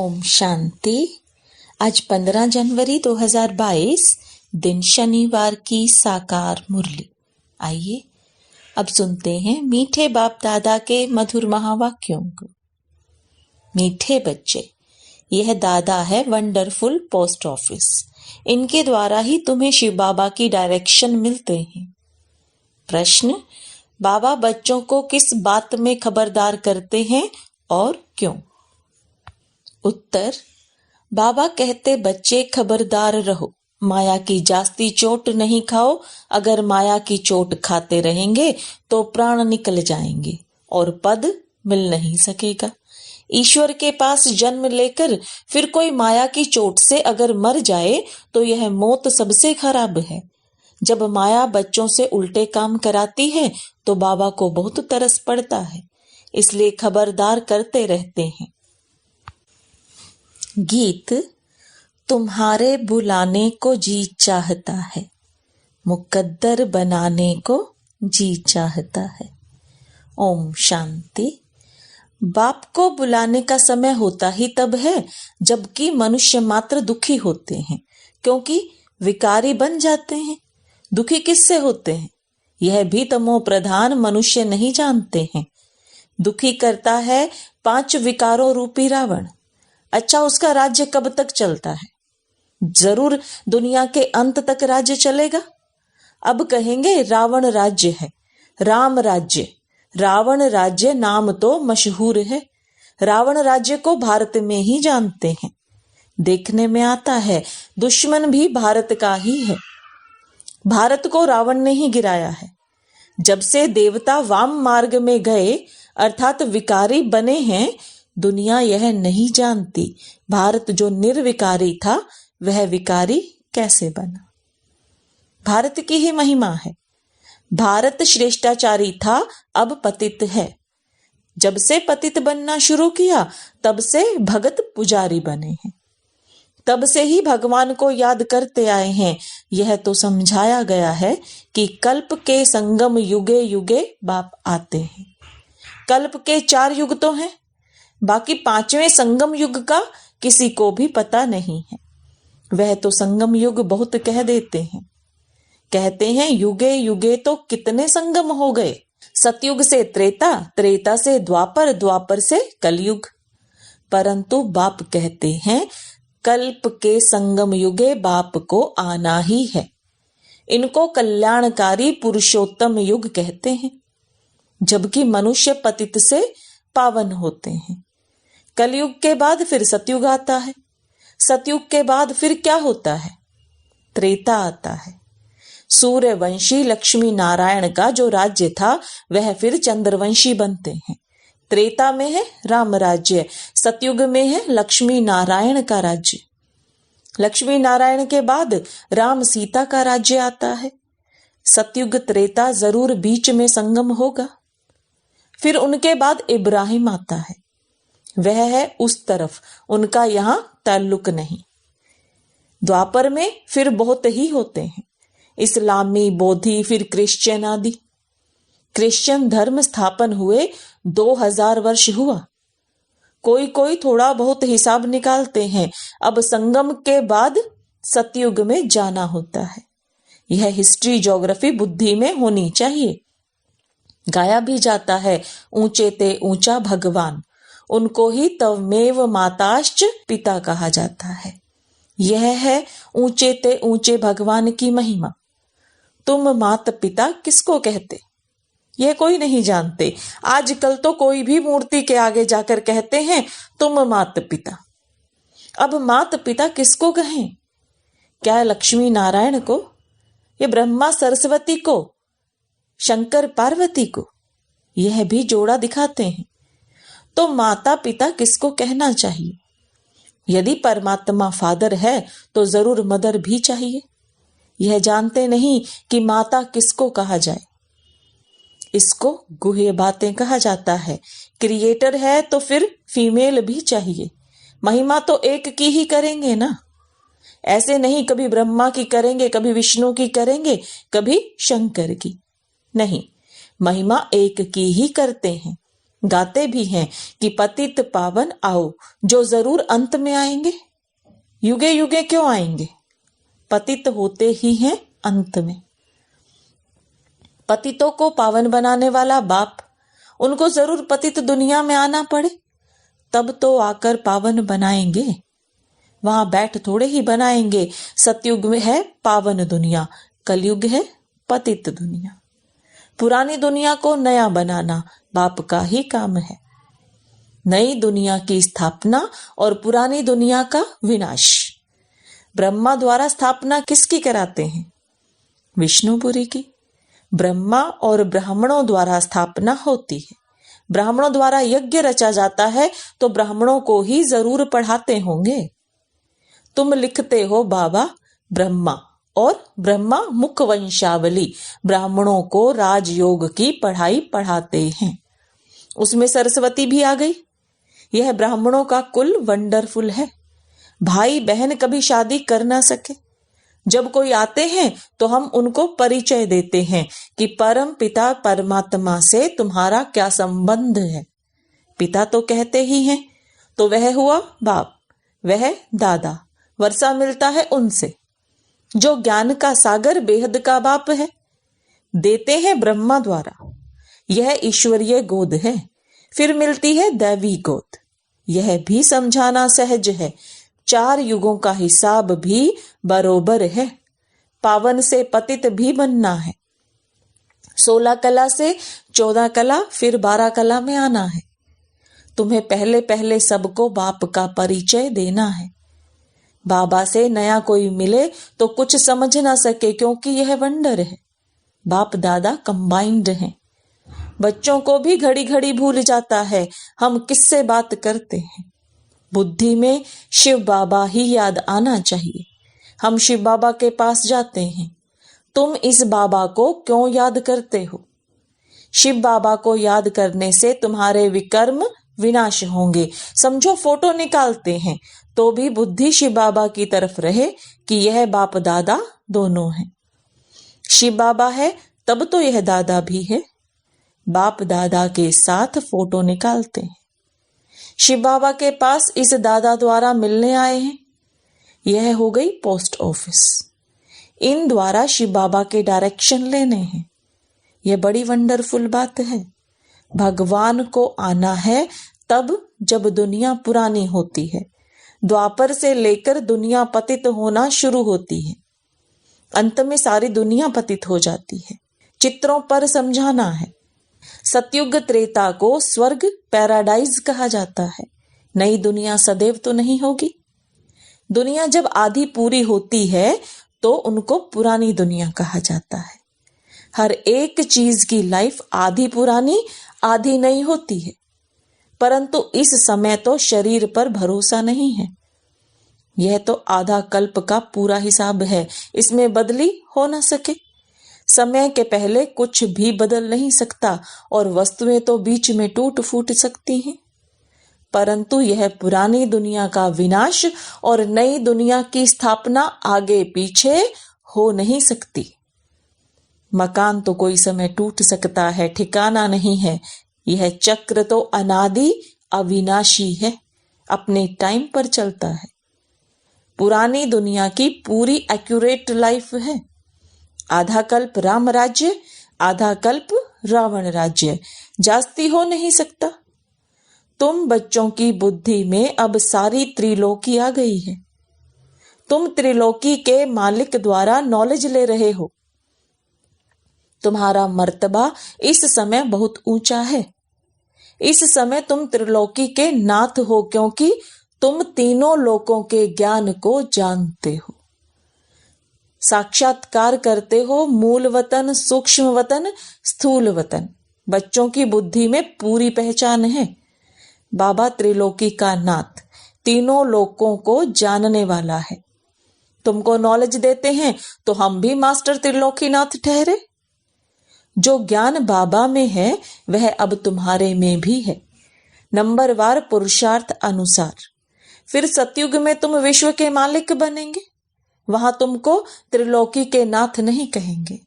ओम शांति। आज 15 जनवरी 2022 दिन शनिवार की साकार मुरली। आइए अब सुनते हैं मीठे बाप दादा के मधुर महावाक्यों को। मीठे बच्चे, यह दादा है वंडरफुल पोस्ट ऑफिस। इनके द्वारा ही तुम्हें शिव बाबा की डायरेक्शन मिलते हैं। प्रश्न, बाबा बच्चों को किस बात में खबरदार करते हैं और क्यों? उत्तर, बाबा कहते बच्चे खबरदार रहो, माया की जास्ती चोट नहीं खाओ। अगर माया की चोट खाते रहेंगे तो प्राण निकल जाएंगे और पद मिल नहीं सकेगा। ईश्वर के पास जन्म लेकर फिर कोई माया की चोट से अगर मर जाए तो यह मौत सबसे खराब है। जब माया बच्चों से उल्टे काम कराती है तो बाबा को बहुत तरस पड़ता है, इसलिए खबरदार करते रहते हैं। गीत, तुम्हारे बुलाने को जी चाहता है, मुकद्दर बनाने को जी चाहता है। ओम शांति। बाप को बुलाने का समय होता ही तब है जबकि मनुष्य मात्र दुखी होते हैं, क्योंकि विकारी बन जाते हैं। दुखी किससे होते हैं यह भी तमो प्रधान मनुष्य नहीं जानते हैं। दुखी करता है 5 विकारों रूपी रावण। अच्छा, उसका राज्य कब तक चलता है? जरूर दुनिया के अंत तक राज्य चलेगा। अब कहेंगे रावण राज्य है, राम राज्य। रावण राज्य नाम तो मशहूर है। रावण राज्य को भारत में ही जानते हैं। देखने में आता है दुश्मन भी भारत का ही है। भारत को रावण ने ही गिराया है। जब से देवता वाम मार्ग में गए अर्थात विकारी बने हैं, दुनिया यह नहीं जानती भारत जो निर्विकारी था वह विकारी कैसे बना। भारत की ही महिमा है। भारत श्रेष्ठाचारी था, अब पतित है। जब से पतित बनना शुरू किया तब से भगत पुजारी बने हैं। तब से ही भगवान को याद करते आए हैं। यह तो समझाया गया है कि कल्प के संगम युगे युगे बाप आते हैं। कल्प के 4 युग तो हैं, बाकी 5वें संगम युग का किसी को भी पता नहीं है। वह तो संगम युग बहुत कह देते हैं। कहते हैं युगे युगे तो कितने संगम हो गए। सतयुग से त्रेता, त्रेता से द्वापर, द्वापर से कलयुग। परंतु बाप कहते हैं कल्प के संगम युगे बाप को आना ही है। इनको कल्याणकारी पुरुषोत्तम युग कहते हैं, जबकि मनुष्य पतित से पावन होते हैं। कलयुग के बाद फिर सतयुग आता है। सतयुग के बाद फिर क्या होता है? त्रेता आता है। सूर्यवंशी लक्ष्मी नारायण का जो राज्य था वह फिर चंद्रवंशी बनते हैं। त्रेता में है राम राज्य, सतयुग में है लक्ष्मी नारायण का राज्य। लक्ष्मी नारायण के बाद राम सीता का राज्य आता है। सतयुग त्रेता जरूर बीच में संगम होगा। फिर उनके बाद इब्राहिम आता है। वह है उस तरफ, उनका यहां ताल्लुक नहीं। द्वापर में फिर बहुत ही होते हैं, इस्लामी, बोधी, फिर क्रिश्चियन आदि। क्रिश्चियन धर्म स्थापन हुए 2000 वर्ष हुआ। कोई कोई थोड़ा बहुत हिसाब निकालते हैं। अब संगम के बाद सतयुग में जाना होता है। यह हिस्ट्री ज्योग्राफी बुद्धि में होनी चाहिए। गाया भी जाता है ऊंचे ते ऊंचा भगवान, उनको ही तवमेव माताश्च पिता कहा जाता है। यह है ऊंचे ते ऊंचे भगवान की महिमा। तुम मात पिता किसको कहते यह कोई नहीं जानते। आजकल तो कोई भी मूर्ति के आगे जाकर कहते हैं तुम मात पिता। अब मात पिता किसको कहें? क्या लक्ष्मी नारायण को, या ब्रह्मा सरस्वती को, शंकर पार्वती को? यह भी जोड़ा दिखाते हैं। तो माता पिता किसको कहना चाहिए? यदि परमात्मा फादर है तो जरूर मदर भी चाहिए। यह जानते नहीं कि माता किसको कहा जाए। इसको गुह्य बातें कहा जाता है। क्रिएटर है तो फिर फीमेल भी चाहिए। महिमा तो एक की ही करेंगे ना। ऐसे नहीं कभी ब्रह्मा की करेंगे, कभी विष्णु की करेंगे, कभी शंकर की। नहीं, महिमा एक की ही करते हैं। गाते भी हैं कि पतित पावन आओ, जो जरूर अंत में आएंगे। युगे युगे क्यों आएंगे? पतित होते ही हैं अंत में। पतितों को पावन बनाने वाला बाप, उनको जरूर पतित दुनिया में आना पड़े, तब तो आकर पावन बनाएंगे। वहां बैठ थोड़े ही बनाएंगे। सतयुग में है पावन दुनिया, कलयुग है पतित दुनिया। पुरानी दुनिया को नया बनाना बाप का ही काम है। नई दुनिया की स्थापना और पुरानी दुनिया का विनाश। ब्रह्मा द्वारा स्थापना किसकी कराते हैं? विष्णुपुरी की। ब्रह्मा और ब्राह्मणों द्वारा स्थापना होती है। ब्राह्मणों द्वारा यज्ञ रचा जाता है तो ब्राह्मणों को ही जरूर पढ़ाते होंगे। तुम लिखते हो बाबा ब्रह्मा, और ब्रह्मा मुख वंशावली ब्राह्मणों को राजयोग की पढ़ाई पढ़ाते हैं। उसमें सरस्वती भी आ गई। यह ब्राह्मणों का कुल वंडरफुल है। भाई बहन कभी शादी कर ना सके, जब कोई आते हैं तो हम उनको परिचय देते हैं कि परम पिता परमात्मा से तुम्हारा क्या संबंध है। पिता तो कहते ही हैं, तो वह हुआ बाप, वह दादा, वर्षा मिलता है उनसे। जो ज्ञान का सागर बेहद का बाप है, देते हैं ब्रह्मा द्वारा। यह ईश्वरीय गोद है। फिर मिलती है दैवी गोद। यह भी समझाना सहज है। 4 युगों का हिसाब भी बरोबर है। पावन से पतित भी बनना है। 16 कला से 14 कला, फिर 12 कला में आना है। तुम्हें पहले पहले सबको बाप का परिचय देना है। बाबा से नया कोई मिले तो कुछ समझ ना सके, क्योंकि यह वंडर है। बाप दादा कंबाइंड हैं। बच्चों को भी घड़ी घड़ी भूल जाता है हम किससे बात करते हैं। बुद्धि में शिव बाबा ही याद आना चाहिए। हम शिव बाबा के पास जाते हैं। तुम इस बाबा को क्यों याद करते हो? शिव बाबा को याद करने से तुम्हारे विकर्म विनाश होंगे। समझो फोटो निकालते हैं तो भी बुद्धि शिव बाबा की तरफ रहे कि यह बाप दादा दोनों हैं। शिव बाबा है तब तो यह दादा भी है। बाप दादा के साथ फोटो निकालते हैं। शिव बाबा के पास इस दादा द्वारा मिलने आए हैं। यह हो गई पोस्ट ऑफिस। इन द्वारा शिव बाबा के डायरेक्शन लेने हैं। यह बड़ी वंडरफुल बात है। भगवान को आना है तब जब दुनिया पुरानी होती है। द्वापर से लेकर दुनिया पतित होना शुरू होती है। अंत में सारी दुनिया पतित हो जाती है। चित्रों पर समझाना है। सतयुग त्रेता को स्वर्ग पैराडाइज कहा जाता है। नई दुनिया सदैव तो नहीं होगी। दुनिया जब आधी पूरी होती है तो उनको पुरानी दुनिया कहा जाता है। हर एक चीज की लाइफ आधी पुरानी आधी नई होती है, परंतु इस समय तो शरीर पर भरोसा नहीं है। यह तो आधा कल्प का पूरा हिसाब है। इसमें बदली हो ना सके। समय के पहले कुछ भी बदल नहीं सकता और वस्तुएं तो बीच में टूट फूट सकती हैं, परंतु यह पुरानी दुनिया का विनाश और नई दुनिया की स्थापना आगे पीछे हो नहीं सकती। मकान तो कोई समय टूट सकता है, ठिकाना नहीं है। यह चक्र तो अनादि अविनाशी है, अपने टाइम पर चलता है। पुरानी दुनिया की पूरी एक्यूरेट लाइफ है। आधा कल्प राम राज्य, आधा कल्प रावण राज्य, जास्ती हो नहीं सकता। तुम बच्चों की बुद्धि में अब सारी त्रिलोकी आ गई है। तुम त्रिलोकी के मालिक द्वारा नॉलेज ले रहे हो। तुम्हारा मर्तबा इस समय बहुत ऊंचा है। इस समय तुम त्रिलोकी के नाथ हो, क्योंकि तुम तीनों लोकों के ज्ञान को जानते हो। साक्षात्कार करते हो मूल वतन, सूक्ष्म वतन, स्थूल वतन। बच्चों की बुद्धि में पूरी पहचान है। बाबा त्रिलोकी का नाथ, तीनों लोकों को जानने वाला है। तुमको नॉलेज देते हैं तो हम भी मास्टर त्रिलोकीनाथ ठहरे। जो ज्ञान बाबा में है वह अब तुम्हारे में भी है, नंबरवार पुरुषार्थ अनुसार। फिर सतयुग में तुम विश्व के मालिक बनेंगे। वहां तुमको त्रिलोकी के नाथ नहीं कहेंगे।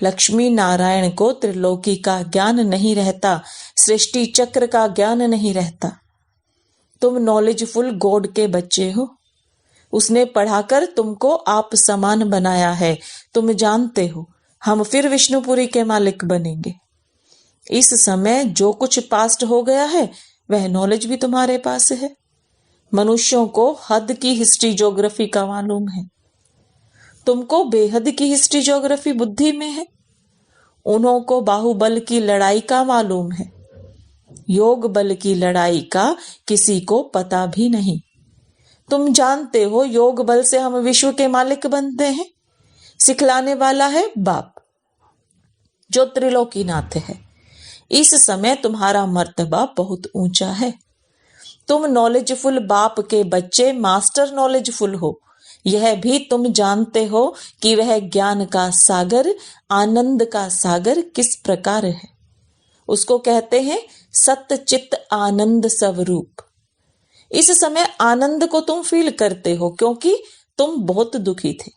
लक्ष्मी नारायण को त्रिलोकी का ज्ञान नहीं रहता, सृष्टि चक्र का ज्ञान नहीं रहता। तुम नॉलेजफुल गॉड के बच्चे हो। उसने पढ़ाकर तुमको आप समान बनाया है। तुम जानते हो हम फिर विष्णुपुरी के मालिक बनेंगे। इस समय जो कुछ पास्ट हो गया है वह नॉलेज भी तुम्हारे पास है। मनुष्यों को हद की हिस्ट्री ज्योग्राफी का मालूम है, तुमको बेहद की हिस्ट्री ज्योग्राफी बुद्धि में है। उन्हों को बाहुबल की लड़ाई का मालूम है, योग बल की लड़ाई का किसी को पता भी नहीं। तुम जानते हो योग बल से हम विश्व के मालिक बनते हैं। सिखलाने वाला है बाप जो त्रिलोकीनाथ है। इस समय तुम्हारा मर्तबा बहुत ऊंचा है। तुम नॉलेजफुल बाप के बच्चे मास्टर नॉलेजफुल हो। यह भी तुम जानते हो कि वह ज्ञान का सागर, आनंद का सागर किस प्रकार है। उसको कहते हैं सत्य चित्त आनंद स्वरूप। इस समय आनंद को तुम फील करते हो क्योंकि तुम बहुत दुखी थे।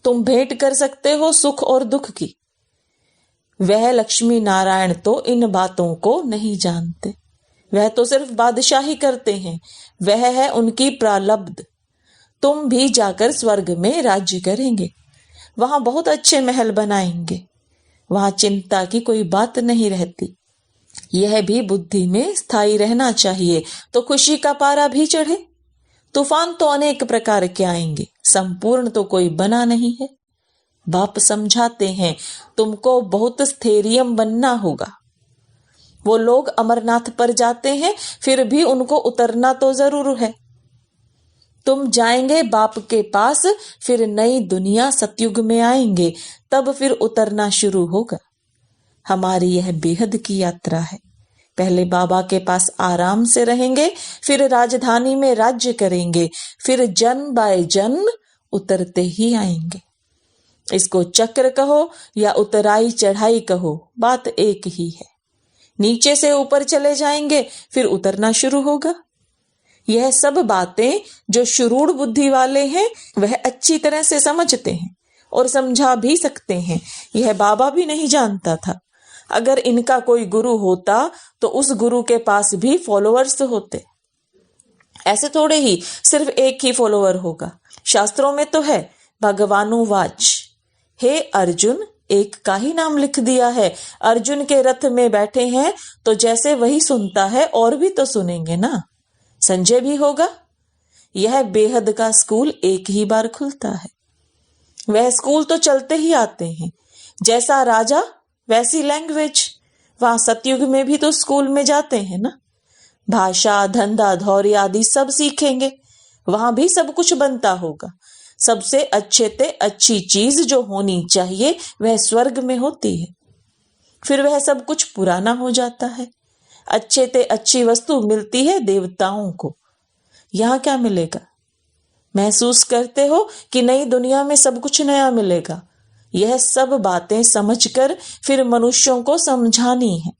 तुम भेंट कर सकते हो सुख और दुख की। वह लक्ष्मी नारायण तो इन बातों को नहीं जानते। वह तो सिर्फ बादशाही करते हैं। वह है उनकी प्रारब्ध। तुम भी जाकर स्वर्ग में राज्य करेंगे। वहां बहुत अच्छे महल बनाएंगे। वहां चिंता की कोई बात नहीं रहती। यह भी बुद्धि में स्थायी रहना चाहिए तो खुशी का पारा भी चढ़े। तूफान तो अनेक प्रकार के आएंगे, संपूर्ण तो कोई बना नहीं है। बाप समझाते हैं तुमको बहुत स्थैर्यम बनना होगा। वो लोग अमरनाथ पर जाते हैं फिर भी उनको उतरना तो जरूर है। तुम जाएंगे बाप के पास, फिर नई दुनिया सतयुग में आएंगे, तब फिर उतरना शुरू होगा। हमारी यह बेहद की यात्रा है। पहले बाबा के पास आराम से रहेंगे, फिर राजधानी में राज्य करेंगे, फिर जन बाय जन उतरते ही आएंगे। इसको चक्र कहो या उतराई चढ़ाई कहो, बात एक ही है। नीचे से ऊपर चले जाएंगे फिर उतरना शुरू होगा। यह सब बातें जो शुरूढ़ बुद्धि वाले हैं वह अच्छी तरह से समझते हैं और समझा भी सकते हैं। यह बाबा भी नहीं जानता था। अगर इनका कोई गुरु होता तो उस गुरु के पास भी फॉलोअर्स होते। ऐसे थोड़े ही सिर्फ एक ही फॉलोअर होगा। शास्त्रों में तो है भगवानुवाच, हे अर्जुन, एक का ही नाम लिख दिया है। अर्जुन के रथ में बैठे हैं तो जैसे वही सुनता है और भी तो सुनेंगे ना। संजय भी होगा। यह बेहद का स्कूल एक ही बार खुलता है। वह स्कूल तो चलते ही आते हैं। जैसा राजा वैसी लैंग्वेज। वहां सतयुग में भी तो स्कूल में जाते हैं ना। भाषा, धंधा, धौर्य आदि सब सीखेंगे। वहां भी सब कुछ बनता होगा। सबसे अच्छे ते अच्छी चीज जो होनी चाहिए वह स्वर्ग में होती है। फिर वह सब कुछ पुराना हो जाता है। अच्छे ते अच्छी वस्तु मिलती है देवताओं को। यहाँ क्या मिलेगा? महसूस करते हो कि नई दुनिया में सब कुछ नया मिलेगा। यह सब बातें समझकर फिर मनुष्यों को समझानी है।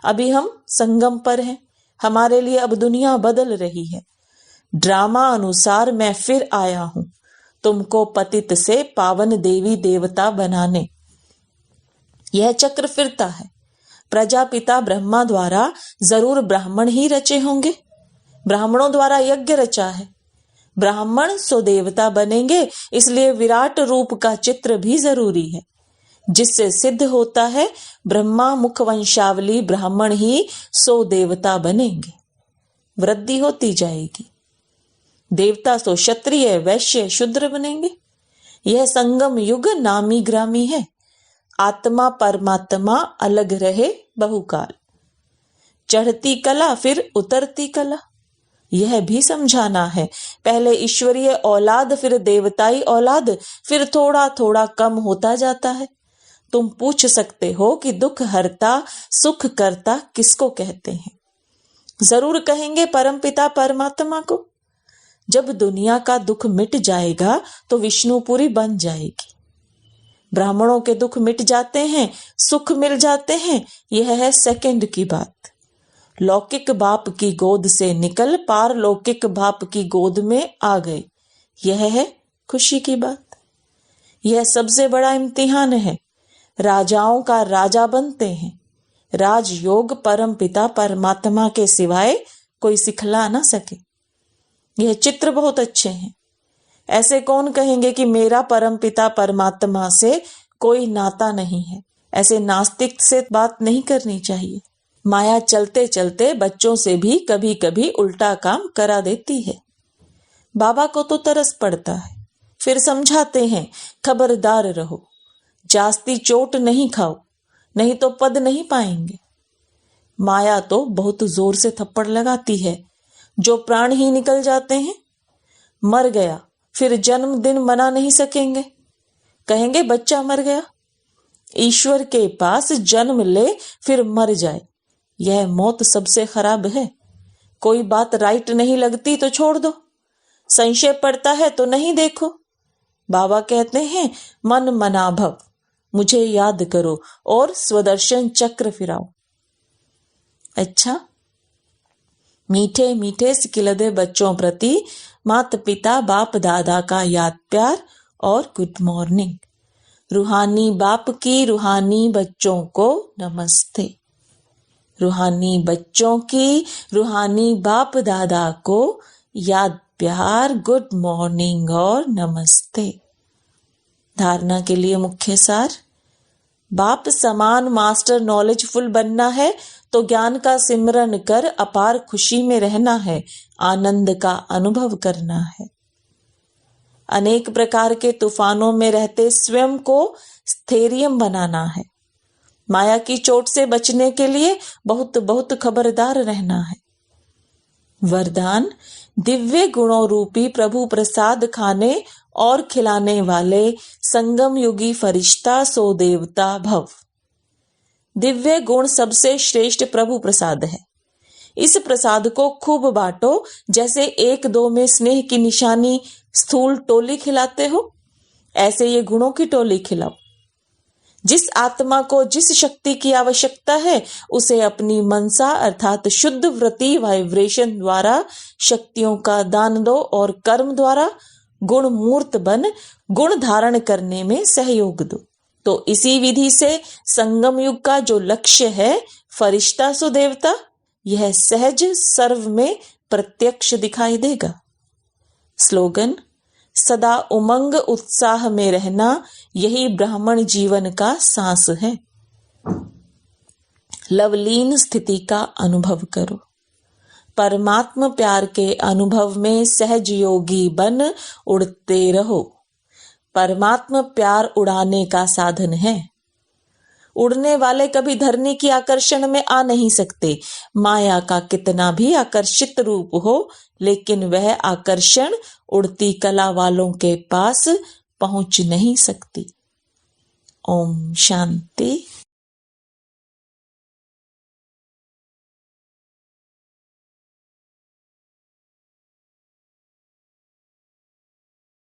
अभी हम संगम पर हैं। हमारे लिए अब दुनिया बदल रही है। ड्रामा अनुसार मैं फिर आया हूं तुमको पतित से पावन देवी देवता बनाने। यह चक्र फिरता है। प्रजापिता ब्रह्मा द्वारा जरूर ब्राह्मण ही रचे होंगे। ब्राह्मणों द्वारा यज्ञ रचा है। ब्राह्मण सो देवता बनेंगे, इसलिए विराट रूप का चित्र भी जरूरी है, जिससे सिद्ध होता है ब्रह्मा मुख वंशावली ब्राह्मण ही सो देवता बनेंगे। वृद्धि होती जाएगी। देवता सो क्षत्रिय, वैश्य, शूद्र बनेंगे। यह संगम युग नामी ग्रामी है। आत्मा परमात्मा अलग रहे बहुकाल। चढ़ती कला फिर उतरती कला, यह भी समझाना है। पहले ईश्वरीय औलाद, फिर देवताई औलाद, फिर थोड़ा थोड़ा कम होता जाता है। तुम पूछ सकते हो कि दुख हरता सुख करता किसको कहते हैं? जरूर कहेंगे परमपिता परमात्मा को। जब दुनिया का दुख मिट जाएगा तो विष्णुपुरी बन जाएगी। ब्राह्मणों के दुख मिट जाते हैं, सुख मिल जाते हैं, यह है सेकंड की बात। लौकिक बाप की गोद से निकल पारलौकिक बाप की गोद में आ गए, यह है खुशी की बात। यह सबसे बड़ा इम्तिहान है। राजाओं का राजा बनते हैं। राजयोग परमपिता परमात्मा के सिवाय कोई सिखला ना सके। यह चित्र बहुत अच्छे हैं। ऐसे कौन कहेंगे कि मेरा परमपिता परमात्मा से कोई नाता नहीं है। ऐसे नास्तिक से बात नहीं करनी चाहिए। माया चलते चलते बच्चों से भी कभी कभी उल्टा काम करा देती है। बाबा को तो तरस पड़ता है, फिर समझाते हैं, खबरदार रहो, जास्ती चोट नहीं खाओ, नहीं तो पद नहीं पाएंगे। माया तो बहुत जोर से थप्पड़ लगाती है, जो प्राण ही निकल जाते हैं। मर गया, फिर जन्मदिन मना नहीं सकेंगे, कहेंगे बच्चा मर गया। ईश्वर के पास जन्म ले फिर मर जाए, यह मौत सबसे खराब है। कोई बात राइट नहीं लगती तो छोड़ दो, संशय पड़ता है तो नहीं देखो। बाबा कहते हैं, मन मना भव, मुझे याद करो और स्वदर्शन चक्र फिराओ। अच्छा, मीठे मीठे सिकिलदे बच्चों प्रति माता पिता बाप दादा का याद प्यार और गुड मॉर्निंग। रूहानी बाप की रूहानी बच्चों को नमस्ते। रूहानी बच्चों की रूहानी बाप दादा को याद प्यार, गुड मॉर्निंग और नमस्ते। धारणा के लिए मुख्य सार। बाप समान मास्टर नॉलेजफुल बनना है तो ज्ञान का सिमरन कर अपार खुशी में रहना है, आनंद का अनुभव करना है। अनेक प्रकार के तूफानों में रहते स्वयं को स्थैर्य बनाना है। माया की चोट से बचने के लिए बहुत बहुत खबरदार रहना है। वरदान, दिव्य गुणों रूपी प्रभु प्रसाद खाने और खिलाने वाले संगम युगी फरिश्ता सो देवता भव। दिव्य गुण सबसे श्रेष्ठ प्रभु प्रसाद है। इस प्रसाद को खूब बांटो, जैसे एक दो में स्नेह की निशानी स्थूल टोली खिलाते हो, ऐसे ये गुणों की टोली खिलाओ। जिस आत्मा को जिस शक्ति की आवश्यकता है उसे अपनी मनसा अर्थात शुद्ध वृत्ति वाइब्रेशन द्वारा शक्तियों का दान दो और कर्म द्वारा गुण मूर्त बन गुण धारण करने में सहयोग दो। तो इसी विधि से संगम युग का जो लक्ष्य है फरिश्ता सो देवता, यह सहज सर्व में प्रत्यक्ष दिखाई देगा। स्लोगन, सदा उमंग उत्साह में रहना, यही ब्राह्मण जीवन का सांस है। लवलीन स्थिति का अनुभव करो। परमात्म प्यार के अनुभव में सहज योगी बन उड़ते रहो। परमात्म प्यार उड़ाने का साधन है। उड़ने वाले कभी धरनी की आकर्षण में आ नहीं सकते। माया का कितना भी आकर्षित रूप हो, लेकिन वह आकर्षण उड़ती कला वालों के पास पहुंच नहीं सकती। ओम शांति।